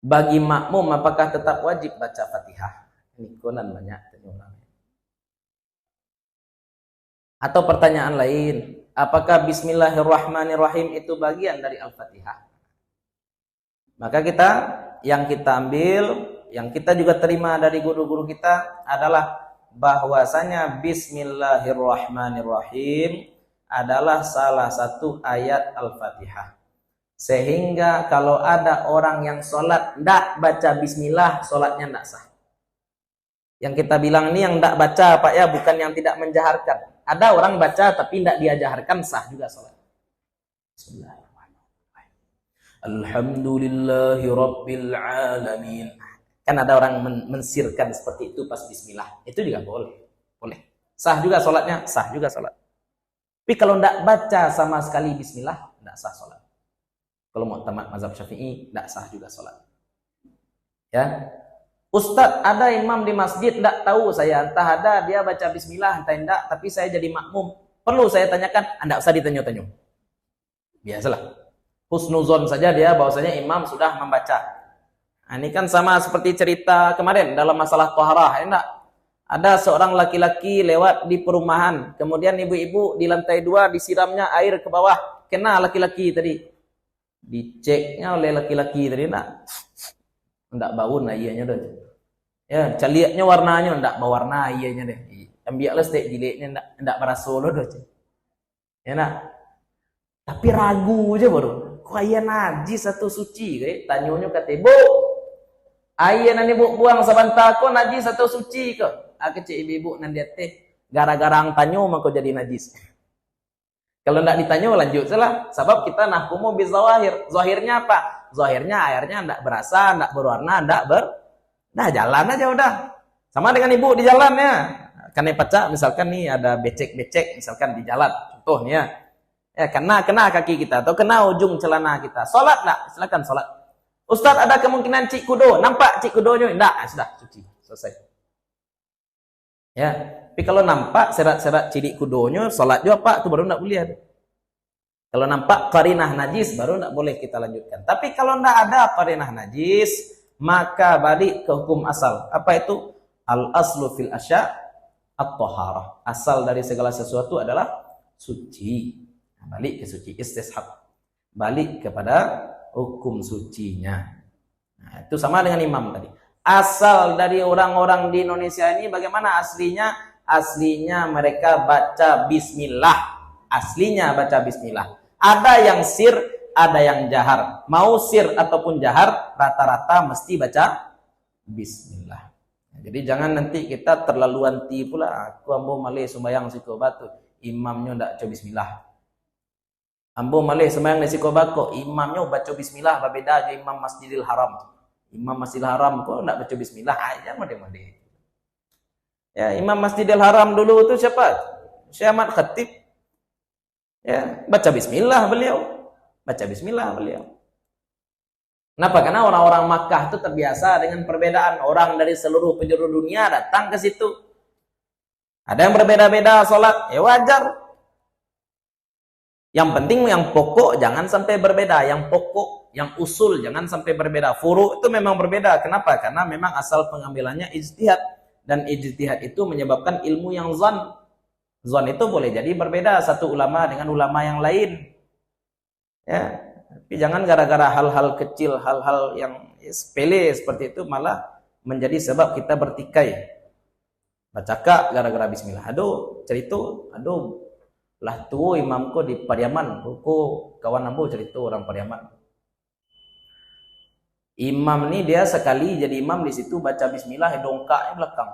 Bagi makmum apakah tetap wajib baca Fatihah? Ini konan banyak orang. Atau pertanyaan lain, apakah Bismillahirrahmanirrahim itu bagian dari Al-Fatihah? Maka yang kita ambil, yang kita juga terima dari guru-guru kita adalah bahwasanya Bismillahirrahmanirrahim adalah salah satu ayat Al-Fatihah. Sehingga kalau ada orang yang sholat tidak baca bismillah, sholatnya tidak sah. Yang kita bilang ini yang tidak baca Pak ya, bukan yang tidak menjaharkan. Ada orang baca tapi tidak dia jaharkan, sah juga sholat. Bismillahirrahmanirrahim. Alhamdulillahi Rabbil Alamin. Kan ada orang mensirkan seperti itu pas bismillah. Itu juga boleh. Sah juga sholatnya, sah juga sholat. Tapi kalau tidak baca sama sekali bismillah, tidak sah sholat. Kalau mu'tamad mazhab Syafi'i, tidak sah juga sholat. Ya, Ustadz, ada imam di masjid, tidak tahu saya, entah ada dia baca bismillah, entah tidak, tapi saya jadi makmum. Perlu saya tanyakan, tidak usah ditanya-tanya. Biasalah. Husnuzon saja dia, bahwasanya imam sudah membaca. Nah, ini kan sama seperti cerita kemarin dalam masalah taharah, enggak? Ada seorang laki-laki lewat di perumahan, kemudian ibu-ibu di lantai 2 disiramnya air ke bawah, kena laki-laki tadi. Diceknya oleh laki-laki tadi enggak bau nah ianya dah. Ya, caliaknya warnanya enggak berwarna ianya deh. Ambillah stek jiliknya enggak berasa lo dah. Ya nak. Tapi ragu aja baru. Kok aya najis atau suci kayak tanyonyo kata, "Bu, aya nani buang sabanta ko najis atau suci ke?" Cek ibu-ibu nan dia teh gara-gara ang tanyo mako jadi najis. Kalau tidak ditanya lanjut salah, sebab kita nahkumu bizawahir. Zahirnya apa? Zahirnya airnya tidak berasa, tidak berwarna, dah jalan aja udah. Sama dengan ibu di jalan ya. Karena pacar misalkan nih ada becek-becek misalkan di jalan, contohnya. Ya kena kaki kita atau kena ujung celana kita. Salat enggak? Silakan salat. Ustaz, ada kemungkinan cik kudo, nampak cik kudonya? Enggak, sudah cuci, selesai. Ya. Tapi kalau nampak serat-serat cilik kudonya, salat juga Pak, itu baru tidak boleh ada. Kalau nampak qarinah najis, baru tidak boleh kita lanjutkan. Tapi kalau tidak ada qarinah najis, maka balik ke hukum asal. Apa itu? Al-aslu fil asya' at-taharah. Asal dari segala sesuatu adalah suci. Balik ke suci, istishab. Balik kepada hukum sucinya. Nah, itu sama dengan imam tadi. Asal dari orang-orang di Indonesia ini bagaimana aslinya? Aslinya mereka baca bismillah. Aslinya baca bismillah. Ada yang sir, ada yang jahar. Mau sir ataupun jahar, rata-rata mesti baca bismillah. Jadi jangan nanti kita terlaluan tipu pula. Aku ambo malih sembahyang siko batu, imamnya ndak baca bismillah. Ambo malih sembahyang siko bako, imamnya baca bismillah, berbeda aja imam Masjidil Haram. Imam Masjidil Haram kok ndak baca bismillah, aja mode-mode. Ya, Imam Masjidil Haram dulu itu siapa? Syekh Ahmad Khatib. Ya, baca bismillah beliau. Baca bismillah beliau. Kenapa? Karena orang-orang Makkah itu terbiasa dengan perbedaan. Orang dari seluruh penjuru dunia datang ke situ. Ada yang berbeda-beda sholat, ya wajar. Yang penting, yang pokok jangan sampai berbeda. Yang pokok, yang usul jangan sampai berbeda. Furu itu memang berbeda. Kenapa? Karena memang asal pengambilannya ijtihad. Dan ijtihad itu menyebabkan ilmu yang zon. Zon itu boleh jadi berbeda satu ulama dengan ulama yang lain. Ya, tapi jangan gara-gara hal-hal kecil, hal-hal yang sepele seperti itu malah menjadi sebab kita bertikai. Bacaka gara-gara bismillah. Aduh, cerita, aduh Lah tu imam ko di Pariaman, ko kawan ambo cerita orang Pariaman. Imam ni dia sekali jadi imam di situ baca bismillah dongkak belakang.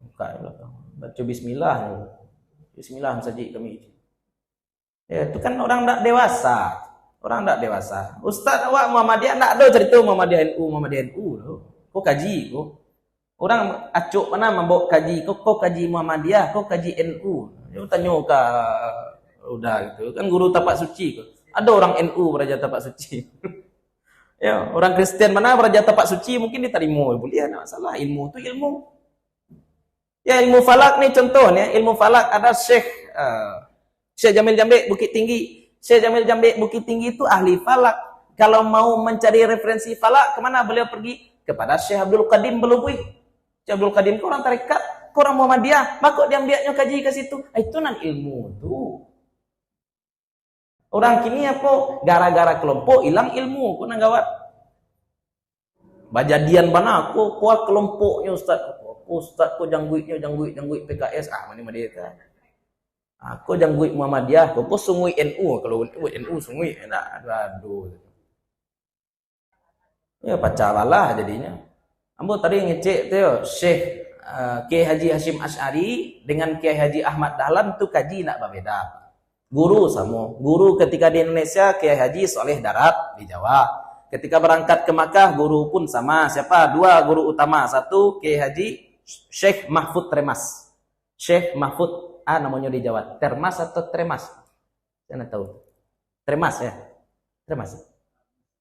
Dongkak belakang. Baca bismillah. Bismillah saja kami. Ya, itu kan orang tak dewasa. Orang tak dewasa. Ustaz awak Muhammadiyah tak ada cerita Muhammadiyah NU. Kau kaji kau. Orang acuk mana membawa kaji, kau kaji Muhammadiyah, kau kaji NU. Dia tanya ke udah gitu. Kan guru tapak suci kau. Ada orang NU beraja tapak suci. Ya, orang Kristen mana beraja tapak suci mungkin diterima. Boleh ada masalah. Ilmu tu ilmu. Ya, ilmu falak ni contohnya, ilmu falak ada Syekh Jamil Jambek Bukit Tinggi. Syekh Jamil Jambek Bukit Tinggi itu ahli falak. Kalau mau mencari referensi falak, kemana beliau pergi? Kepada Syekh Abdul Qadim Belubui. Syekh Abdul Qadim itu orang tarekat, orang Muhammadiyah. Maka dia ambilnya kaji ke situ. Itu nan ilmu tu. Orang kini apa? Gara-gara kelompok hilang ilmu. Kau nak gawat. Bajadian mana aku kuat kelompoknya Ustaz. Ustaz kau jangguit PKS. Mana dia kan? Aku jangguit Muhammadiyah. Kau sungguh NU. Kalau NU sungguh enak. Aduh. Ya pacalah jadinya. Ambo tadi ngecek tu Syekh Kiai Haji Hashim Asy'ari dengan Kiai Haji Ahmad Dahlan tu kaji nak berbeza. Guru sama. Guru ketika di Indonesia Kiai Haji Soleh Darat di Jawa. Ketika berangkat ke Makkah guru pun sama. Siapa? Dua guru utama. Satu Kiai Haji Syekh Mahfud Tremas. Syekh Mahfud namanya di Jawa. Termas atau Tremas? Saya tak tahu. Tremas ya.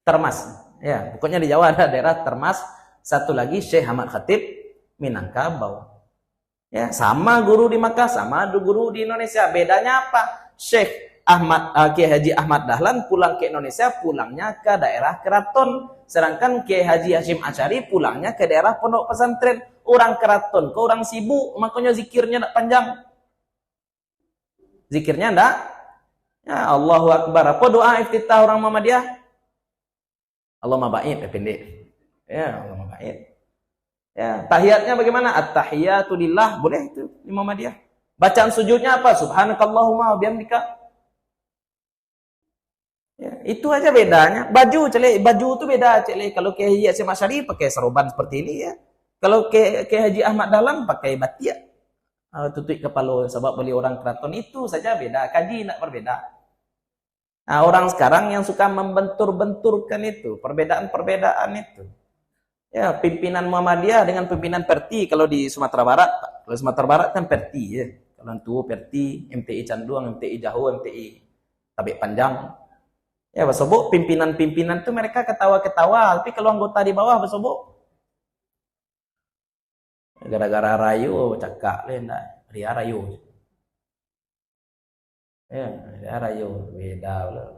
Termas. Ya, pokoknya di Jawa ada daerah Termas. Satu lagi Syekh Ahmad Khatib Minangkabau. Ya, sama guru di Makkah, sama guru di Indonesia. Bedanya apa? Syekh Kiai Haji Ahmad Dahlan pulang ke Indonesia, pulangnya ke daerah keraton. Sedangkan Kiai Haji Hashim Asy'ari pulangnya ke daerah pondok pesantren. Orang keraton, ke orang sibuk, makanya zikirnya tak panjang. Zikirnya enggak? Ya, Allahu Akbar. Apa doa iftitah orang Muhammadiyah? Allahumma ba'id, pendek. Ya, Allahumma ba'id. Ya, tahiyatnya bagaimana? At-tahiyatu lillah, boleh itu di Muhammadiyah. Bacaan sujudnya apa? Subhanakallahumma wa bihamdika. Ya, itu aja bedanya. Baju itu beda, cele. Kalau Kiai Haji Hashim Asy'ari pakai saroban seperti ini ya. Kalau Kiai Haji Ahmad Dahlan pakai batik. Tutup kepala sebab beli orang keraton itu saja beda. Kaji nak berbeda. Nah, orang sekarang yang suka membentur-benturkan itu, perbedaan-perbedaan itu. Ya, pimpinan Muhammadiyah dengan pimpinan Perti kalau di Sumatera Barat. Kalau Sumatera Barat kan Perti ya. Kalau itu Perti, MTI Canduang, MTI Jahu, MTI Tabik Panjang. Ya, bersobok pimpinan-pimpinan itu mereka ketawa-ketawa, tapi kalau anggota di bawah bersobok. Gara-gara rayu cakap lah, Ria rayu. Ya, Ria rayu beda lah.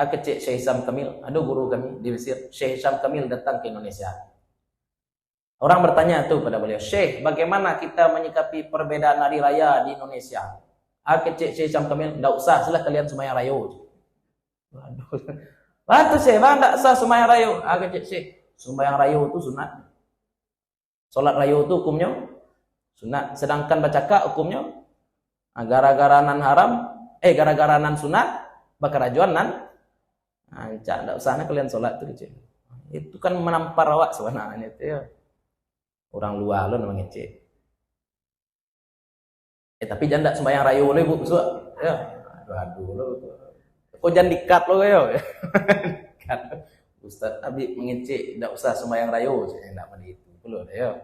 Kecik Syekh Hisham Kamil, ada guru kami di Mesir, Syekh Hisham Kamil datang ke Indonesia. Orang bertanya tuh pada beliau, Syekh, bagaimana kita menyikapi perbedaan hari raya di Indonesia? Kecik Syekh Hisham Kamil, enggak usah, silah kalian sembahyang rayu. Waduh. Batu Syekh, bang, enggak usah sembahyang rayu. Kecik Syekh, sembahyang rayu itu sunat. Salat rayu itu hukumnya sunat. Sedangkan bacaka hukumnya gara-gara nan haram, gara-gara nan sunat, bakarajuan nan ancak, enggak usah kalian salat itu kecik. Itu kan menampar awak sebenarnya itu ya. Orang luar lo namanya cek. Tapi jangan sembahyang rayu lo ibu besok. Ya, aduh lo. Kok jangan dikat lo ya. Ustaz Abi mengecek, tidak usah sembahyang rayu, saya tidak begitu. Belum ya.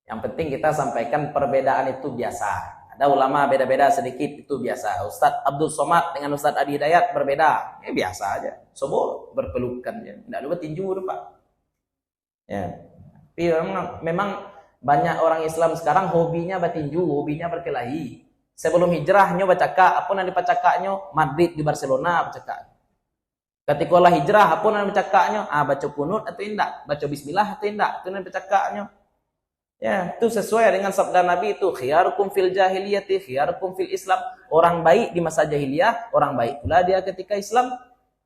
Yang penting kita sampaikan perbedaan itu biasa. Ada ulama beda-beda sedikit itu biasa. Ustaz Abdul Somad dengan Ustaz Adi Hidayat berbeda, ya biasa aja. Semua berpelukan ya. Tidak lupa tinju Pak. Ya. Tapi memang banyak orang Islam sekarang hobinya bertinju, hobinya berkelahi. Sebelum hijrahnya bacaka, apa nanti bacakanya Madrid di Barcelona bacaka. Ketika lah hijrah, apa nanti bacakanya? Baca kunut atau tidak? Baca bismillah atau tidak? Itu nanti bacakanya. Ya, itu sesuai dengan sabda Nabi itu, khiyarukum fil jahiliyati, khiyarukum fil Islam. Orang baik di masa jahiliyah, orang baik pula dia ketika Islam.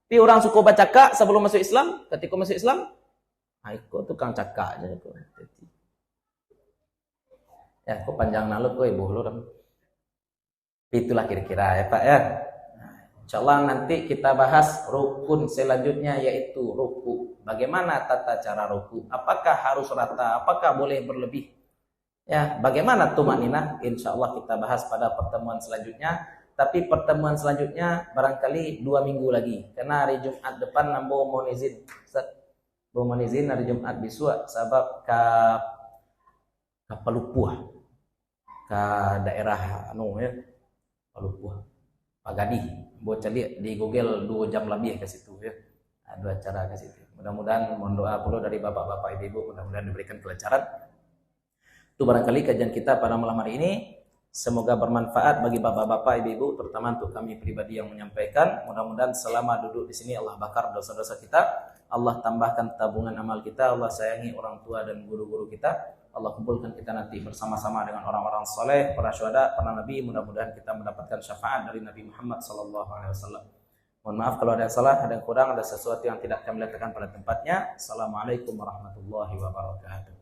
Tapi orang suka bacaka sebelum masuk Islam, ketika masuk Islam, ikut tukang cakak aja tu. Ya, kau panjang nalut kau ibu lu. Itulah kira-kira ya Pak ya. Insyaallah nanti kita bahas rukun selanjutnya yaitu ruku. Bagaimana tata cara ruku? Apakah harus rata? Apakah boleh berlebih? Ya, bagaimana tumanina? Insyaallah kita bahas pada pertemuan selanjutnya. Tapi pertemuan selanjutnya barangkali 2 minggu lagi. Karena hari Jumat depan nambo mohon izin. Ustaz, mohon izin hari Jumat besok sebab ke Palupuah. Ke daerah ya. Palupuah. Pagadi, buat cari di Google 2 jam lebih ke situ ya. Ada acara ke situ. Mudah-mudahan mohon doa pula dari bapak-bapak ibu-ibu, mudah-mudahan diberikan kelancaran. Itu barangkali kajian kita pada malam hari ini. Semoga bermanfaat bagi bapak-bapak ibu-ibu, terutama untuk kami pribadi yang menyampaikan. Mudah-mudahan selama duduk di sini Allah bakar dosa-dosa kita, Allah tambahkan tabungan amal kita, Allah sayangi orang tua dan guru-guru kita. Allah kumpulkan kita nanti bersama-sama dengan orang-orang soleh, para syuhada, para nabi. Mudah-mudahan kita mendapatkan syafaat dari Nabi Muhammad SAW. Mohon maaf kalau ada yang salah, ada yang kurang, ada sesuatu yang tidak kami letakkan pada tempatnya. Assalamualaikum warahmatullahi wabarakatuh.